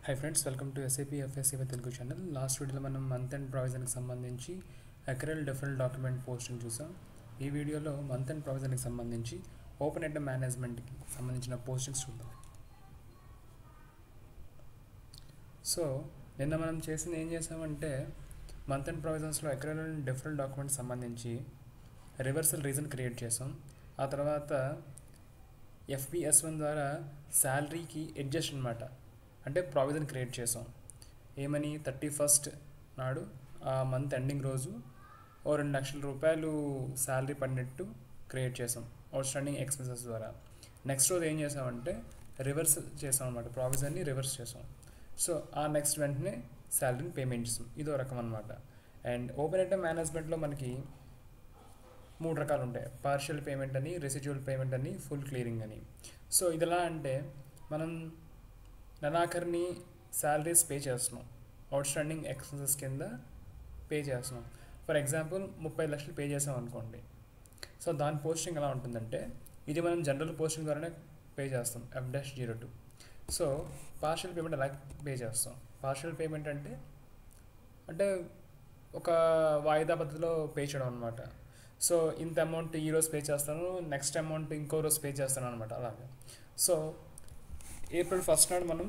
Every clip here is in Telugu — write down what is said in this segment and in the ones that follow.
Hi friends, welcome to SAP FSC with Telugu channel. Last వీడియోలో మనం మంత్ అండ్ ప్రావిజన్కి సంబంధించి అక్రెల్ డిఫరెంట్ డాక్యుమెంట్ పోస్టింగ్ చూసాం. ఈ వీడియోలో మంత్ అండ్ ప్రావిజన్కి సంబంధించి ఓపెన్ ఐటమ్ మేనేజ్మెంట్కి సంబంధించిన పోస్టింగ్స్ చూద్దాం. సో నిన్న మనం చేసింది ఏం చేసామంటే మంత్ అండ్ ప్రావిజన్స్లో అక్రెల్ డిఫరెంట్ డాక్యుమెంట్స్ సంబంధించి రివర్సల్ రీజన్ క్రియేట్ చేసాం. ఆ తర్వాత FBS1 ద్వారా శాలరీకి అడ్జస్ట్ అనమాట, అంటే ప్రావిజన్ క్రియేట్ చేసాం. ఏమని 31st నాడు ఆ మంత్ ఎండింగ్ రోజు ఓ 2 లక్షల రూపాయలు శాలరీ పడినట్టు క్రియేట్ చేసాం అవుట్ స్టాండింగ్ ఎక్స్పెన్సెస్ ద్వారా. నెక్స్ట్ రోజు ఏం చేసామంటే రివర్స్ చేసాం అనమాట, ప్రావిజన్ని రివర్స్ చేసాం. సో ఆ నెక్స్ట్ వెంటనే శాలరీని పేమెంట్ చేసాం. ఇదో రకం అనమాట. అండ్ ఓపెన్ ఐటమ్ మేనేజ్మెంట్లో మనకి 3 రకాలు ఉంటాయి: పార్షియల్ పేమెంట్ అని, రెసిడ్యువల్ పేమెంట్ అని, ఫుల్ క్లియరింగ్ అని. సో ఇది ఎలా అంటే మనం నెలాఖరిని శాలరీస్ పే చేస్తున్నాం, అవుట్ స్టాండింగ్ ఎక్స్పెన్సెస్ కింద పే చేస్తున్నాం. ఫర్ ఎగ్జాంపుల్ 30 లక్షలు పే చేసాం అనుకోండి. సో దాని పోస్టింగ్ ఎలా ఉంటుందంటే ఇది మనం జనరల్ పోస్టింగ్ ద్వారానే పే చేస్తాం, F-02. సో పార్షియల్ పేమెంట్ ఎలా పే చేస్తాం? పార్షియల్ పేమెంట్ అంటే ఒక వాయిదా పద్ధతిలో పే చేయడం అనమాట. సో ఇంత అమౌంట్ ఈరోజు పే చేస్తాను, నెక్స్ట్ అమౌంట్ ఇంకో రోజు పే చేస్తాను అనమాట, అలాగే. సో April 1st నాడు మనం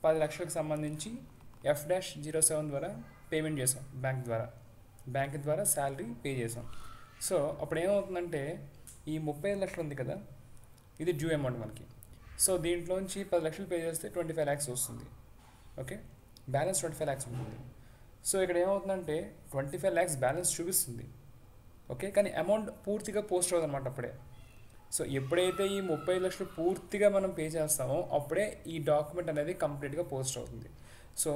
10 లక్షలకు సంబంధించి F-07 ద్వారా పేమెంట్ చేసాం, బ్యాంక్ ద్వారా శాలరీ పే చేసాం. సో అప్పుడు ఏమవుతుందంటే ఈ 35 లక్షలు ఉంది కదా, ఇది డ్యూ అమౌంట్ మనకి. సో దీంట్లోంచి 10 లక్షలు పే చేస్తే 25 lakhs వస్తుంది. ఓకే, బ్యాలెన్స్ 25 lakhs ఉంటుంది. సో ఇక్కడ ఏమవుతుందంటే 25 lakhs బ్యాలెన్స్ చూపిస్తుంది, ఓకే, కానీ అమౌంట్ పూర్తిగా పోస్ట్ అవుతుంది అనమాట అప్పుడే. సో ఎప్పుడైతే ఈ 30 లక్షలు పూర్తిగా మనం పే చేస్తామో అప్పుడే ఈ డాక్యుమెంట్ అనేది కంప్లీట్గా పోస్ట్ అవుతుంది. సో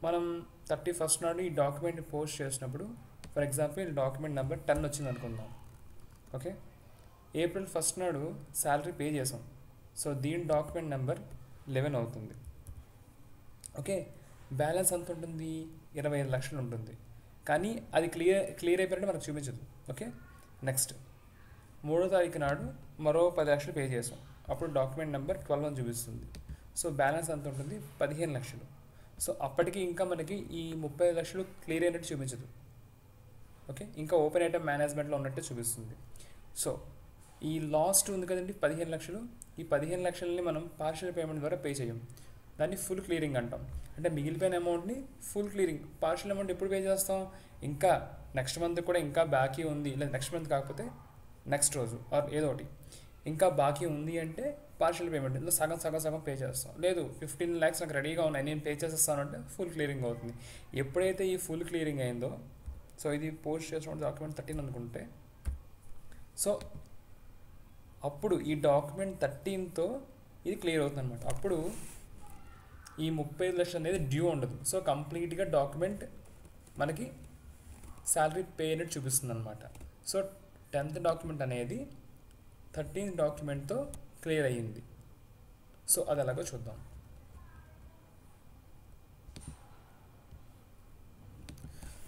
మనం 31st నాడు ఈ డాక్యుమెంట్ పోస్ట్ చేసినప్పుడు, ఫర్ ఎగ్జాంపుల్ డాక్యుమెంట్ నెంబర్ 10 వచ్చింది అనుకుందాం. ఓకే, April 1st నాడు శాలరీ పే చేసాం. సో దీని డాక్యుమెంట్ నెంబర్ 11 అవుతుంది. ఓకే, బ్యాలెన్స్ ఎంత ఉంటుంది? 25 లక్షలు ఉంటుంది. కానీ అది క్లియర్ అయిపోయినట్టు మనకు చూపించదు. ఓకే, నెక్స్ట్ 3వ తారీఖు నాడు మరో 10 లక్షలు పే చేసాం, అప్పుడు డాక్యుమెంట్ నెంబర్ 12 అని చూపిస్తుంది. సో బ్యాలెన్స్ ఎంత ఉంటుంది? 15 లక్షలు. సో అప్పటికి ఇంకా మనకి ఈ 30 లక్షలు క్లియర్ అయినట్టు చూపించదు. ఓకే, ఇంకా ఓపెన్ ఐటమ్ మేనేజ్మెంట్లో ఉన్నట్టు చూపిస్తుంది. సో ఈ లాస్ట్ ఉంది కదండి 15 లక్షలు, ఈ 15 లక్షలని మనం పార్షియల్ పేమెంట్ ద్వారా పే చేయం, దాన్ని ఫుల్ క్లియరింగ్ అంటాం. అంటే మిగిలిపోయిన అమౌంట్ని ఫుల్ క్లియరింగ్. పార్షియల్ అమౌంట్ ఎప్పుడు పే చేస్తాం? ఇంకా నెక్స్ట్ మంత్ కూడా ఇంకా బాకీ ఉంది, లేదా నెక్స్ట్ మంత్ కాకపోతే నెక్స్ట్ రోజు ఆర్ ఏదో ఒకటి ఇంకా బాకీ ఉంది అంటే పార్షియల్ పేమెంట్ ఇందులో సగం పే చేస్తాం. లేదు 15 lakhs నాకు రెడీగా ఉన్నాయి, నేను పే చేసేస్తాను అంటే ఫుల్ క్లియరింగ్ అవుతుంది. ఎప్పుడైతే ఈ ఫుల్ క్లియరింగ్ అయిందో, సో ఇది పోస్ట్ చేసిన డాక్యుమెంట్ 13 అనుకుంటే, సో అప్పుడు ఈ డాక్యుమెంట్ 13తో ఇది క్లియర్ అవుతుంది అనమాట. అప్పుడు ఈ 35 లక్షలు అనేది డ్యూ ఉండదు. సో కంప్లీట్గా డాక్యుమెంట్ మనకి శాలరీ పే అనేది చూపిస్తుంది అనమాట. సో 10th డాక్యుమెంట్ అనేది 13th డాక్యుమెంట్తో క్లియర్ అయ్యింది. సో అది ఎలాగో చూద్దాం.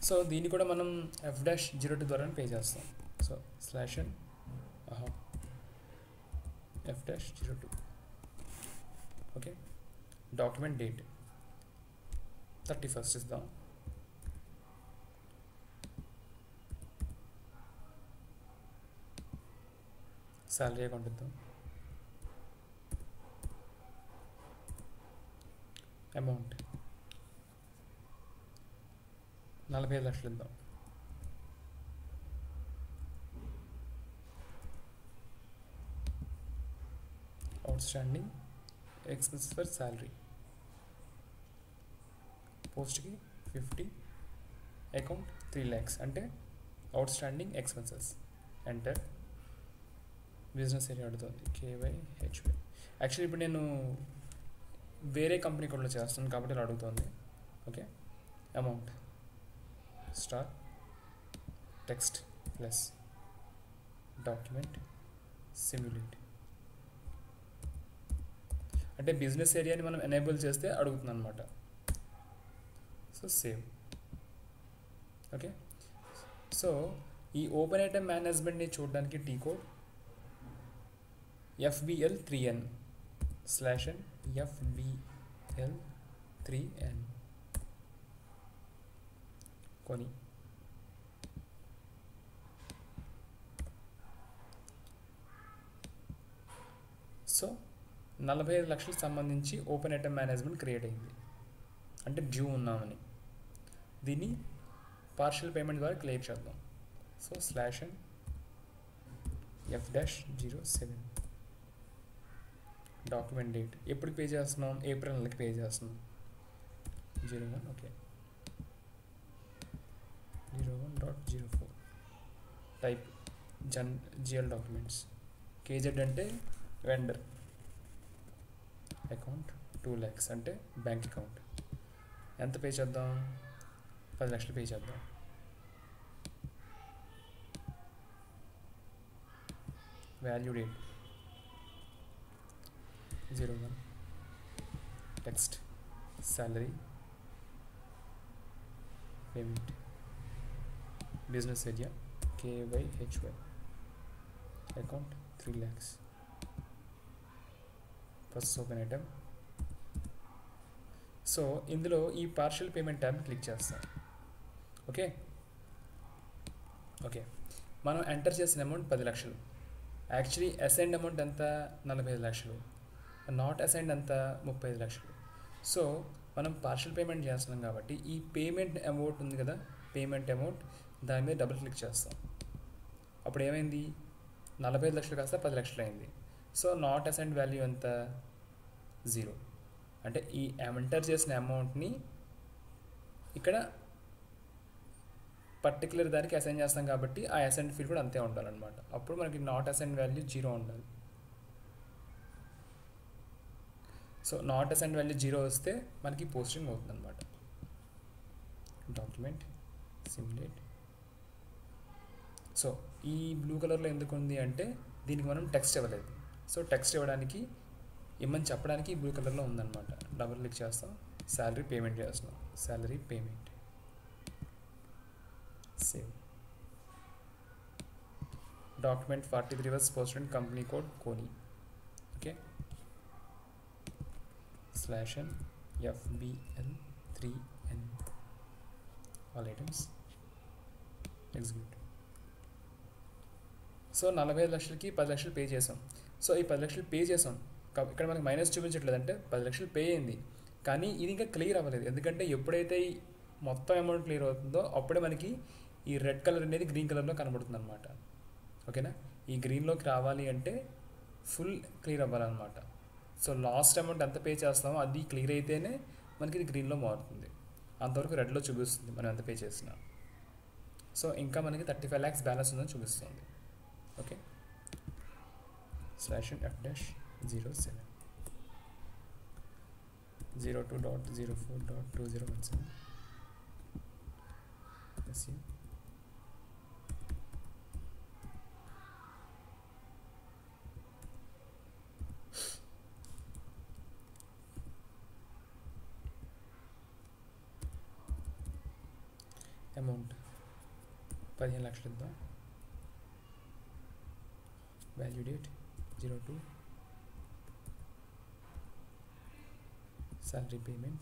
సో దీన్ని కూడా మనం F-02 ద్వారా పే చేస్తాం. So /F-02 okay, document date 31st ఇద్దాం. శాలరీ అకౌంట్ ఇద్దాం. అమౌంట్ 45 లక్షలు ఇద్దాం. Out standing expenses for salary, పోస్ట్కి 50, అకౌంట్ 3 lakhs, అంటే out standing expenses. Enter. Business area అడుగుతుంది, KYHY. యాక్చువల్లీ ఇప్పుడు నేను వేరే కంపెనీ కూడా చేస్తున్నాను కాబట్టి ఇలా అడుగుతుంది. Okay, amount star text plus document simulate, అంటే బిజినెస్ ఏరియాని మనం ఎనేబుల్ చేస్తే అడుగుతుంది అనమాట. So save. ఓకే, సో ఈ ఓపెన్ ఐటమ్ మేనేజ్మెంట్ని చూడడానికి T code FBL3N/N FBL 3N కొని. సో 45 లక్షలకు సంబంధించి ఓపెన్ ఐటమ్ మేనేజ్మెంట్ క్రియేట్ అయింది, అంటే డ్యూ ఉన్నామని. దీన్ని పార్షియల్ పేమెంట్ ద్వారా క్లియర్ చేద్దాం. So /n F-07 document date ఎప్పుడు పే చేస్తున్నాం, ఏప్రిల్ నెలకి పే చేస్తున్నాం. 01 okay 01.04 type GL documents. KZ అంటే వెండర్, అకౌంట్ 2 lakhs అంటే బ్యాంక్ అకౌంట్. ఎంత పే చేద్దాం, 10 లక్షలు పే చేద్దాం. Value date 01 text salary payment business area KYHY account 3 lakhs. First open item. So ఇందులో ఈ పార్షియల్ పేమెంట్ ట్యాబ్ క్లిక్ చేస్తాం. ఓకే ఓకే మనం ఎంటర్ చేసిన అమౌంట్ 10 లక్షలు. యాక్చువల్లీ అసైన్డ్ అమౌంట్ ఎంత, 45 లక్షలు. నాట్ అసైన్డ్ ఎంత, 35 లక్షలు. సో మనం పార్షియల్ పేమెంట్ చేస్తున్నాం కాబట్టి ఈ పేమెంట్ అమౌంట్ ఉంది కదా, పేమెంట్ అమౌంట్, దాని మీద డబుల్ క్లిక్ చేస్తాం. అప్పుడు ఏమైంది, 45 లక్షలు కాస్త 10 లక్షలు అయింది. సో నాట్ అసైన్డ్ వాల్యూ ఎంత, 0. అంటే ఈ ఎంటర్ చేసిన అమౌంట్ని ఇక్కడ పర్టికులర్ దానికి అసైన్ చేస్తాం కాబట్టి ఆ అసైన్ ఫీల్డ్ కూడా అంతే ఉండాలన్నమాట. అప్పుడు మనకి నాట్ అసైన్ వాల్యూ 0 ఉండాలి. సో నాట్ అసైన్ వాల్యూ 0 వస్తే మనకి పోస్టింగ్ అవుతుంది అనమాట. Document simulate. సో ఈ బ్లూ కలర్లో ఎందుకు ఉంది అంటే దీనికి మనం టెక్స్ట్ ఇవ్వలేదు. సో టెక్స్ట్ ఇవ్వడానికి, ఇమ్మని చెప్పడానికి బ్లూ కలర్లో ఉందన్నమాట. డబుల్ క్లిక్ చేస్తాం, శాలరీ పేమెంట్ చేస్తున్నాం. Salary payment save. Document 43 was posted in company code కోని. Okay /n FBL3N all items execute. So 45 లక్షలకి 10 లక్షలు పే చేసాం. సో ఈ 10 లక్షలు పే చేసాం, ఇక్కడ మనకి మైనస్ చూపించట్లేదు, అంటే 10 లక్షలు పే అయింది. కానీ ఇది ఇంకా క్లియర్ అవ్వలేదు, ఎందుకంటే ఎప్పుడైతే ఈ మొత్తం అమౌంట్ క్లియర్ అవుతుందో అప్పుడే మనకి ఈ రెడ్ కలర్ అనేది గ్రీన్ కలర్లో కనబడుతుంది అనమాట. ఓకేనా, ఈ గ్రీన్లోకి రావాలి అంటే ఫుల్ క్లియర్ అవ్వాలన్నమాట. సో లాస్ట్ అమౌంట్ ఎంత పే చేస్తామో అది క్లియర్ అయితేనే మనకి ఇది గ్రీన్లో మారుతుంది. అంతవరకు రెడ్లో చూపిస్తుంది మనం ఎంత పే చేసినా. సో ఇంకా మనకి 35 lakhs బ్యాలెన్స్ ఉందని చూపిస్తుంది. ఓకే /n F-07 02.04.2017 అమౌంట్ 15 లక్షలు ఇద్దాం. Value date 02. salary payment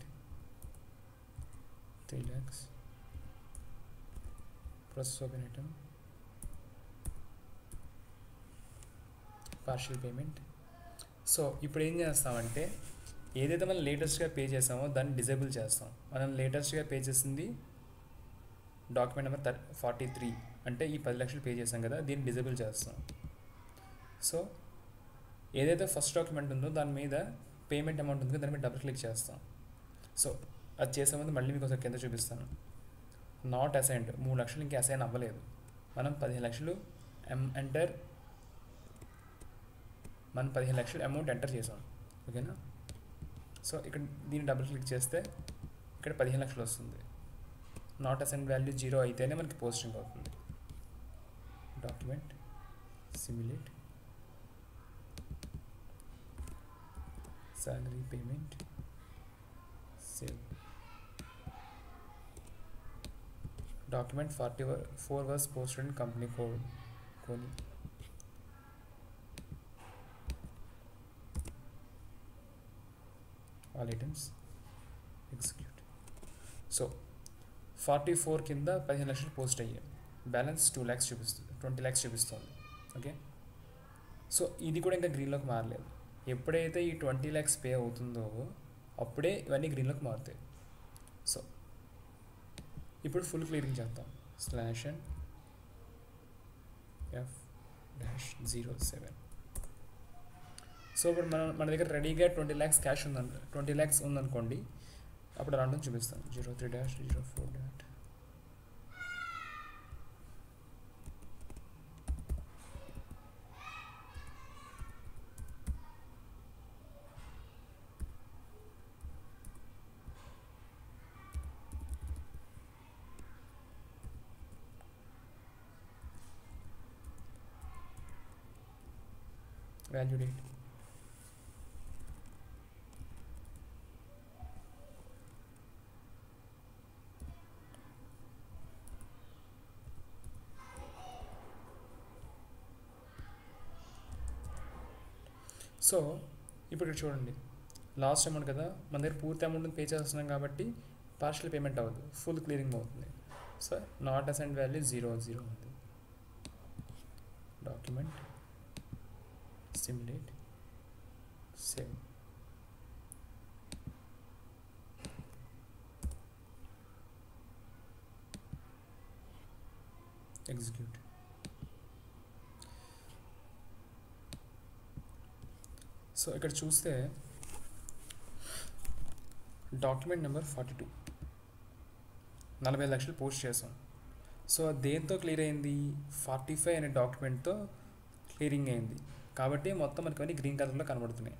3 lakhs. process open item, partial payment. So ఇప్పుడు ఏం చేస్తామంటే ఏదైతే మనం లేటెస్ట్గా పే చేసామో దాన్ని డిజేబుల్ చేస్తాం. మనం లేటెస్ట్గా పే చేసింది డాక్యుమెంట్ నెంబర్ 43, అంటే ఈ 10 లక్షలు పే చేసాం కదా, దీన్ని డిజేబుల్ చేస్తాం. సో ఏదైతే ఫస్ట్ డాక్యుమెంట్ ఉందో దాని మీద పేమెంట్ అమౌంట్ ఉంది, దాని మీద డబుల్ క్లిక్ చేస్తాం. సో అది చేసే ముందు మళ్ళీ మీకు ఒకసారి కింద చూపిస్తాను. నాట్ అసైన్డ్ 3 లక్షలు ఇంకా అసైన్ అవ్వలేదు. మనం 15 లక్షలు మనం 15 లక్షలు అమౌంట్ ఎంటర్ చేసాం. ఓకేనా, సో ఇక్కడ దీన్ని డబుల్ క్లిక్ చేస్తే ఇక్కడ 15 లక్షలు వస్తుంది. నాట్ అసైన్ వాల్యూ 0 అయితేనే మనకి పోస్టింగ్ అవుతుంది. Document simulate salary payment save. document 44 was posted in company code Koni. all items execute. So 44 కింద 15 లక్షలు పోస్ట్ అయ్యాయి, బ్యాలెన్స్ 2 lakhs చూపిస్తుంది, 20 lakhs చూపిస్తుంది. ఓకే, సో ఇది కూడా ఇంకా గ్రీన్లోకి మారలేదు. ఎప్పుడైతే ఈ 20 lakhs పే అవుతుందో అప్పుడే ఇవన్నీ గ్రీన్లోకి మారుతాయి. సో ఇప్పుడు ఫుల్ క్లియరింగ్ చేద్దాం. /f-07. సో ఇప్పుడు మన దగ్గర రెడీగా 20 lakhs క్యాష్ ఉందండి, 20 lakhs ఉందనుకోండి, అప్పుడు అలాంటి చూపిస్తాను. 03-04. Value date. సో ఇప్పుడు ఇక్కడ చూడండి, లాస్ట్ అమౌంట్ కదా, మన దగ్గర పూర్తి అమౌంట్ పే చేస్తున్నాం కాబట్టి పార్షియల్ పేమెంట్ అవ్వదు, ఫుల్ క్లియరింగ్ అవుతుంది. సో నాట్ అసైన్డ్ వాల్యూ 0 ఉంది. Document simulate save. Execute. So ఇక్కడ చూస్తే డాక్యుమెంట్ నెంబర్ 42, 45 లక్షలు పోస్ట్ చేసాం. సో దేంతో క్లియర్ అయింది? 45 అనే డాక్యుమెంట్తో క్లియరింగ్ అయింది కాబట్టి మొత్తం మనకి అన్ని గ్రీన్ కలర్లో కనబడుతున్నాయి.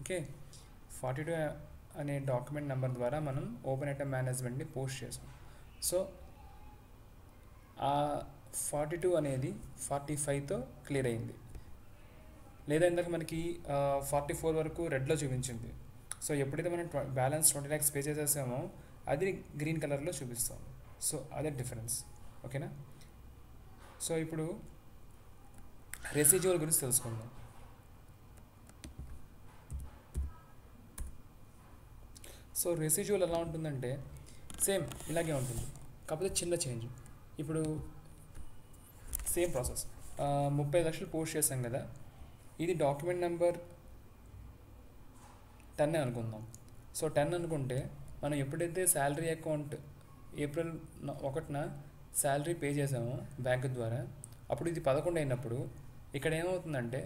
ఓకే, 42 అనే డాక్యుమెంట్ నెంబర్ ద్వారా మనం ఓపెన్ ఐటమ్ మేనేజ్మెంట్ని పోస్ట్ చేసాం. సో ఆ 42 అనేది 45తో క్లియర్ అయింది, లేదా ఇందాక మనకి 44 వరకు రెడ్లో చూపించింది. సో ఎప్పుడైతే మనం బ్యాలెన్స్ 20 lakhs పే చేసేసామో అది గ్రీన్ కలర్లో చూపిస్తాం. సో అదే డిఫరెన్స్. ఓకేనా? సో ఇప్పుడు రెసిడ్యూవల్ గురించి తెలుసుకుందాం. సో రెసిడ్యూవల్ ఎలా ఉంటుందంటే సేమ్ ఇలాగే ఉంటుంది, కాకపోతే చిన్న చేంజ్. ఇప్పుడు సేమ్ ప్రాసెస్, 30 లక్షలు పోస్ట్ చేసాం కదా, ఇది డాక్యుమెంట్ నెంబర్ 10 అనుకుందాం. సో 10 అనుకుంటే మనం ఎప్పుడైతే శాలరీ అకౌంట్ ఏప్రిల్ 1న శాలరీ పే చేసామో బ్యాంక్ ద్వారా, అప్పుడు ఇది 11 అయినప్పుడు ఇక్కడ ఏమవుతుందంటే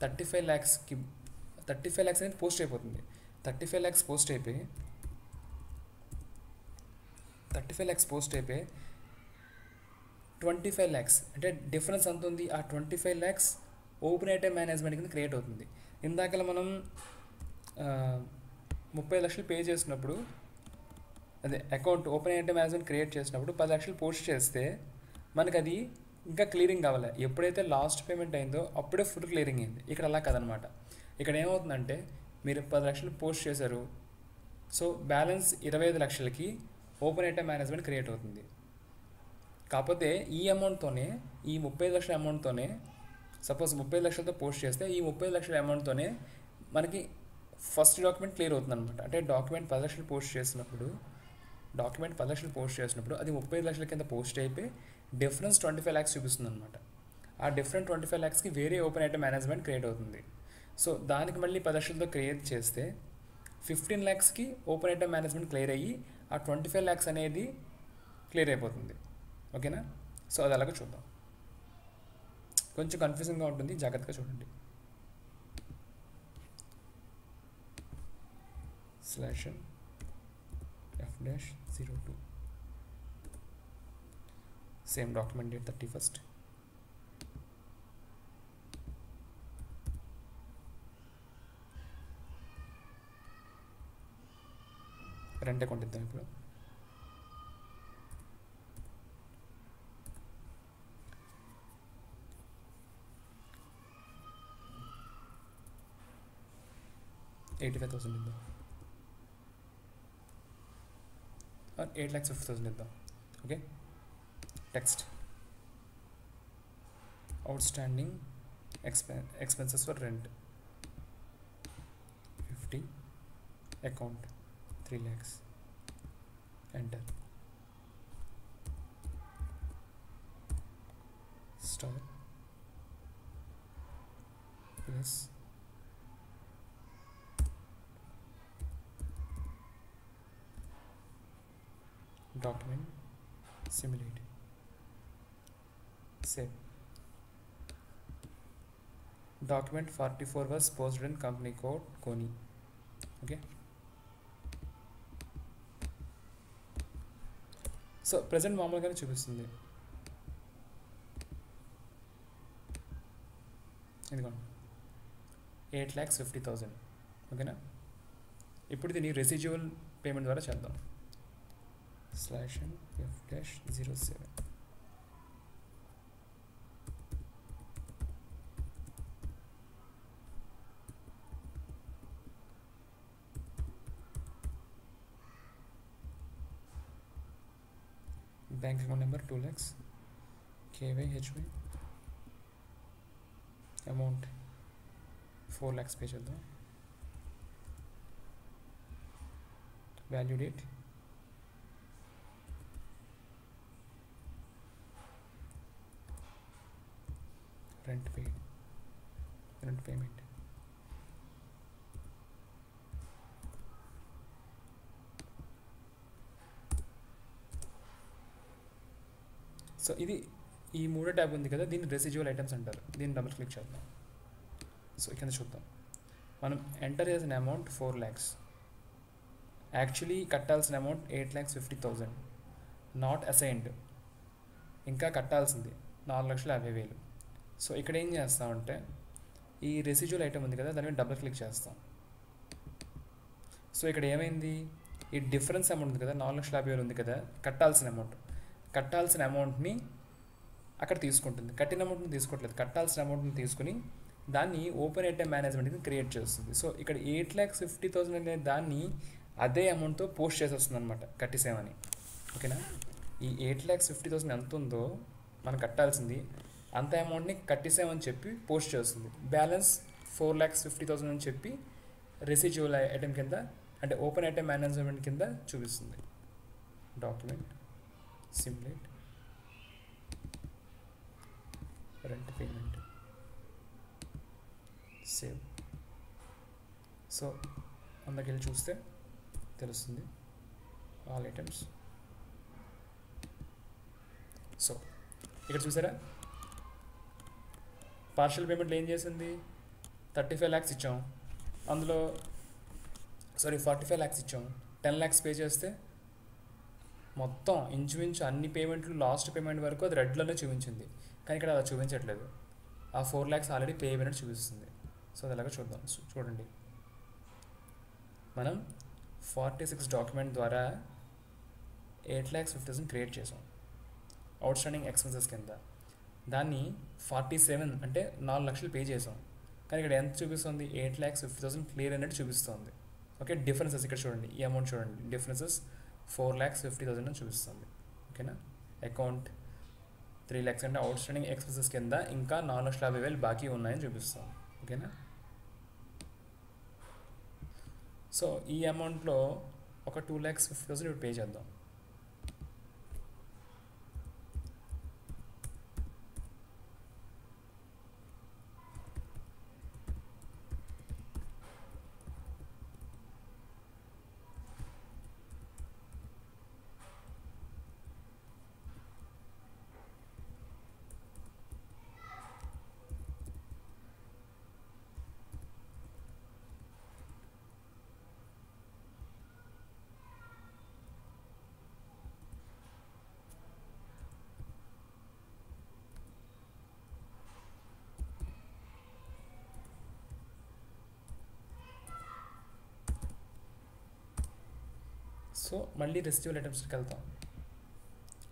35 lakhsకి 35 lakhs అనేది పోస్ట్ అయిపోతుంది. 35 lakhs పోస్ట్ అయిపోయి 25 lakhs అంటే డిఫరెన్స్ ఎంత ఉంది? ఆ 25 lakhs ఓపెన్ ఐటమ్ మేనేజ్మెంట్ కింద క్రియేట్ అవుతుంది. ఇందాకలా మనం 30 లక్షలు పే చేసినప్పుడు, అదే account open item management create చేసినప్పుడు 10 లక్షలు పోస్ట్ చేస్తే మనకు అది ఇంకా క్లియరింగ్ కావాలి. ఎప్పుడైతే లాస్ట్ పేమెంట్ అయిందో అప్పుడే ఫుల్ క్లియరింగ్ అయింది. ఇక్కడ అలా కదనమాట. ఇక్కడ ఏమవుతుందంటే మీరు 10 లక్షలు పోస్ట్ చేశారు, సో బ్యాలెన్స్ 25 లక్షలకి ఓపెన్ ఐటమ్ మేనేజ్మెంట్ క్రియేట్ అవుతుంది. కాకపోతే ఈ అమౌంట్తోనే, ఈ 30 లక్షల అమౌంట్తోనే, సపోజ్ 30 లక్షలతో పోస్ట్ చేస్తే ఈ 30 లక్షల అమౌంట్తోనే మనకి ఫస్ట్ డాక్యుమెంట్ క్లియర్ అవుతుంది అనమాట. అంటే డాక్యుమెంట్ 10 లక్షలు పోస్ట్ చేసినప్పుడు అది 35 లక్షల కింద పోస్ట్ అయిపోయి డిఫరెన్స్ 25 lakhs చూపిస్తుంది అనమాట. ఆ డిఫరెంట్ 25 lakhsకి వేరే ఓపెన్ ఐటమ్ మేనేజ్మెంట్ క్రియేట్ అవుతుంది. సో దానికి మళ్ళీ 10 లక్షలతో క్రియేట్ చేస్తే 15 lakhsకి ఓపెన్ ఐటమ్ మేనేజ్మెంట్ క్లియర్ అయ్యి ఆ 25 lakhs అనేది క్లియర్ అయిపోతుంది. ఓకేనా? సో అది అలాగే చూద్దాం. కొంచెం కన్ఫ్యూజింగ్గా ఉంటుంది, జాగ్రత్తగా చూడండి. /f-02 same document date 31st. Rent account ఇద్దాం. ఇప్పుడు $85,000 ఇద్దాం, 8,50,000 ఇద్దాం. Okay, text outstanding expenses for rent 50, account 3 lakhs, enter, star plus document, simulate, save. Document 44 was posted in company code Kony. Okay, so present మామూలుగానే చూపిస్తుంది. ఇదిగోండి 8,50,000. ఓకేనా, ఇప్పుడు దీన్ని రెసిడ్యువల్ పేమెంట్ ద్వారా చేద్దాం. /F-07 bank account number 2 lakhs, KYHY amount 4 lakhs pay చేద్దాం. Value date rent payment so ఇది ఈ మూడో ట్యాబ్ ఉంది కదా, దీన్ని రెసిడ్యువల్ ఐటమ్స్ అంటారు. దీన్ని డబుల్ క్లిక్ చేద్దాం. సో కింద చూద్దాం, మనం ఎంటర్ చేసిన అమౌంట్ 4 lakhs, యాక్చువల్లీ కట్టాల్సిన అమౌంట్ 8,50,000, నాట్ అసైన్డ్, ఇంకా కట్టాల్సింది 4,50,000. సో ఇక్కడ ఏం చేస్తామంటే ఈ రెసిడ్యువల్ ఐటమ్ ఉంది కదా, దాని మీద డబుల్ క్లిక్ చేస్తాం. సో ఇక్కడ ఏమైంది, ఈ డిఫరెన్స్ అమౌంట్ ఉంది కదా, 4,50,000 ఉంది కదా, కట్టాల్సిన అమౌంట్ని అక్కడ తీసుకుంటుంది. కట్టిన అమౌంట్ని తీసుకోవట్లేదు, కట్టాల్సిన అమౌంట్ని తీసుకుని దాన్ని ఓపెన్ ఐటమ్ మేనేజ్మెంట్కి క్రియేట్ చేస్తుంది. సో ఇక్కడ 8,50,000 అనే దాన్ని అదే అమౌంట్తో పోస్ట్ చేసేస్తుంది అనమాట, కట్టేసామని. ఓకేనా, ఈ 8,50,000 ఎంత ఉందో మనం కట్టాల్సింది అంత అమౌంట్ని కట్టేసామని చెప్పి పోస్ట్ చేస్తుంది. బ్యాలెన్స్ 4,50,000 అని చెప్పి రెసిడ్యువల్ ఐటమ్ కింద, అంటే ఓపెన్ ఐటమ్ మేనేజ్మెంట్ కింద చూపిస్తుంది. Document, simulate, rent payment, save. So అందులోకి వెళ్ళి చూస్తే తెలుస్తుంది ఆల్ ఐటమ్స్. సో ఇక్కడ చూసారా, పార్షియల్ పేమెంట్లో ఏం చేసింది, 35 lakhs ఇచ్చాం, అందులో 45 lakhs ఇచ్చాం, 10 lakhs పే చేస్తే మొత్తం ఇంచుమించు అన్ని పేమెంట్లు లాస్ట్ పేమెంట్ వరకు అది రెడ్లోనే చూపించింది. కానీ ఇక్కడ అలా చూపించట్లేదు, ఆ 4 lakhs ఆల్రెడీ పే అయిపోయినట్టు చూపిస్తుంది. సో అది ఎలాగో చూద్దాం. చూడండి, మనం 46 డాక్యుమెంట్ ద్వారా 8,50,000 క్రియేట్ చేసాం అవుట్స్టాండింగ్ ఎక్స్పెన్సెస్ కింద. దాన్ని 47 అంటే 4 లక్షలు పే చేసాం. కానీ ఇక్కడ ఎంత చూపిస్తుంది, 8,50,000 క్లియర్ అన్నట్టు చూపిస్తుంది. ఓకే, డిఫరెన్సెస్ ఇక్కడ చూడండి, ఈ అమౌంట్ చూడండి, డిఫరెన్సెస్ 4,50,000 అని చూపిస్తుంది. ఓకేనా, అకౌంట్ 3 lakhs అంటే అవుట్స్టాండింగ్ ఎక్స్పెన్సెస్ కింద ఇంకా 4,50,000 బాకీ ఉన్నాయని చూపిస్తాం. ఓకేనా, సో ఈ అమౌంట్లో ఒక 2,50,000 ఇప్పుడు పే చేద్దాం. సో మళ్ళీ రెసిడ్యువల్ ఐటమ్స్కి వెళ్తాం.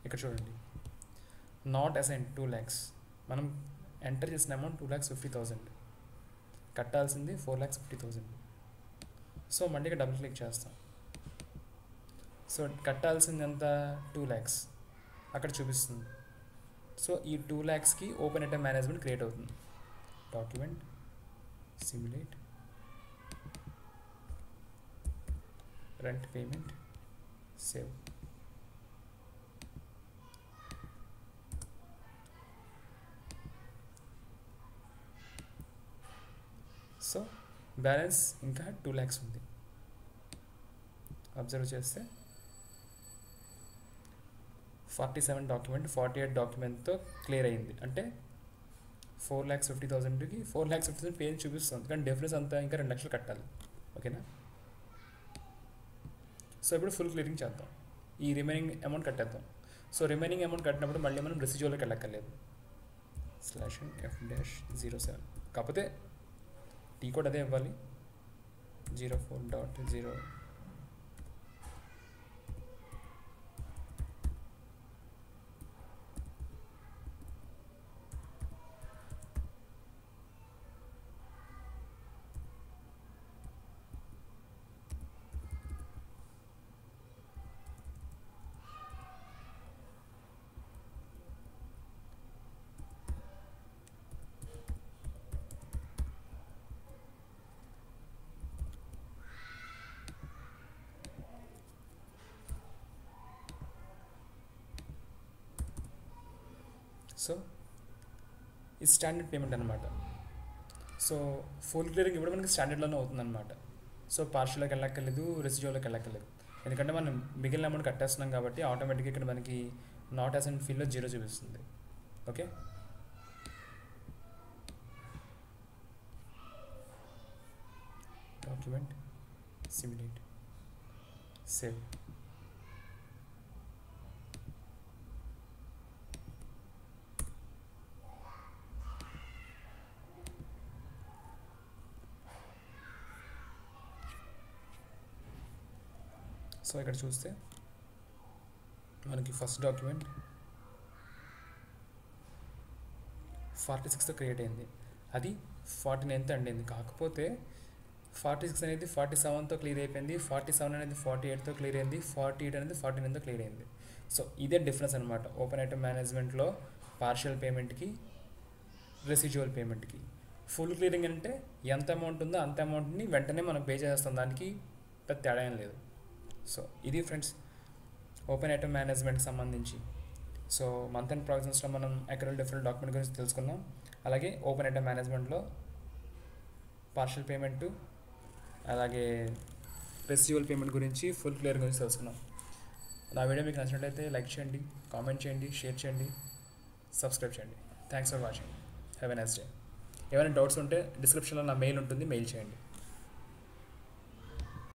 ఇక్కడ చూడండి, నాట్ అసైన్ 2 lakhs, మనం ఎంటర్ చేసిన అమౌంట్ 2,50,000, కట్టాల్సింది 4,50,000. సో మళ్ళీ ఇక్కడ డబుల్ క్లిక్ చేస్తాం. సో కట్టాల్సింది ఎంత, 2 lakhs అక్కడ చూపిస్తుంది. సో ఈ 2 lakhsకి ఓపెన్ ఐటమ్ మేనేజ్మెంట్ క్రియేట్ అవుతుంది. Document simulate rent payment save. So balance ఇంకా 2 lakhs ఉంది. అబ్జర్వ్ చేస్తే 47 డాక్యుమెంట్ 48 డాక్యుమెంట్తో క్లియర్ అయింది. అంటే 4,50,000కి 4,50,000 పేజ్ చూపిస్తుంది, కానీ డిఫరెన్స్ అంతా ఇంకా 2 లక్షలు కట్టాలి. ఓకేనా? సో ఇప్పుడు ఫుల్ క్లియరింగ్ చేద్దాం. ఈ రిమైనింగ్ అమౌంట్ కట్టేద్దాం. సో రిమైనింగ్ అమౌంట్ కట్టినప్పుడు మళ్ళీ మనం రెసిడ్యూల్కి వెళ్ళక్కర్లేదు. /f-07 కాకపోతే టీ కోడ్ అదే ఇవ్వాలి. 04.0. సో ఇది స్టాండర్డ్ పేమెంట్ అనమాట. సో ఫుల్ క్లియరింగ్ ఇప్పుడు మనకి స్టాండర్డ్లోనే అవుతుందన్నమాట. సో పార్షల్లోకి వెళ్ళక్కర్లేదు, రెసిడ్యూల్లోకి వెళ్ళక్కర్లేదు. ఎందుకంటే మనం మిగిలిన అమౌంట్ కట్టేస్తున్నాం కాబట్టి ఆటోమేటిక్గా ఇక్కడ మనకి నాట్ అసెంట్ ఫీల్డ్లో 0 చూపిస్తుంది. Okay, document simulate save. So ఇక్కడ చూస్తే మనకి ఫస్ట్ డాక్యుమెంట్ 46తో క్రియేట్ అయింది, అది 49తో ఎండ్ అయింది. కాకపోతే 46 అనేది 47తో క్లియర్ అయిపోయింది, 47 అనేది 48తో క్లియర్ అయింది, 48 అనేది 49తో క్లియర్ అయింది. సో ఇదే డిఫరెన్స్ అనమాట ఓపెన్ ఐటమ్ మేనేజ్మెంట్లో పార్షియల్ పేమెంట్కి, రెసిడ్యూవల్ పేమెంట్కి. ఫుల్ క్లియరింగ్ అంటే ఎంత అమౌంట్ ఉందో అంత అమౌంట్ని వెంటనే మనం పే చేస్తాం, దానికి పెద్ద తేడా ఏం లేదు. సో ఇది ఫ్రెండ్స్ ఓపెన్ ఐటమ్ మేనేజ్మెంట్కి సంబంధించి. సో మంత్ అండ్ ప్రావిజన్స్లో మనం ఎక్కడ డిఫరెంట్ డాక్యుమెంట్ గురించి తెలుసుకున్నాం. అలాగే ఓపెన్ ఐటమ్ మేనేజ్మెంట్లో పార్షియల్ పేమెంట్ అలాగే రెసిడ్యూవల్ పేమెంట్ గురించి ఫుల్ క్లియర్ గురించి తెలుసుకున్నాం. నా వీడియో మీకు నచ్చినట్లయితే లైక్ చేయండి, కామెంట్ చేయండి, షేర్ చేయండి, సబ్స్క్రైబ్ చేయండి. Thanks for watching. Have a nice day. ఏమైనా డౌట్స్ ఉంటే డిస్క్రిప్షన్లో నా మెయిల్ ఉంటుంది, మెయిల్ చేయండి.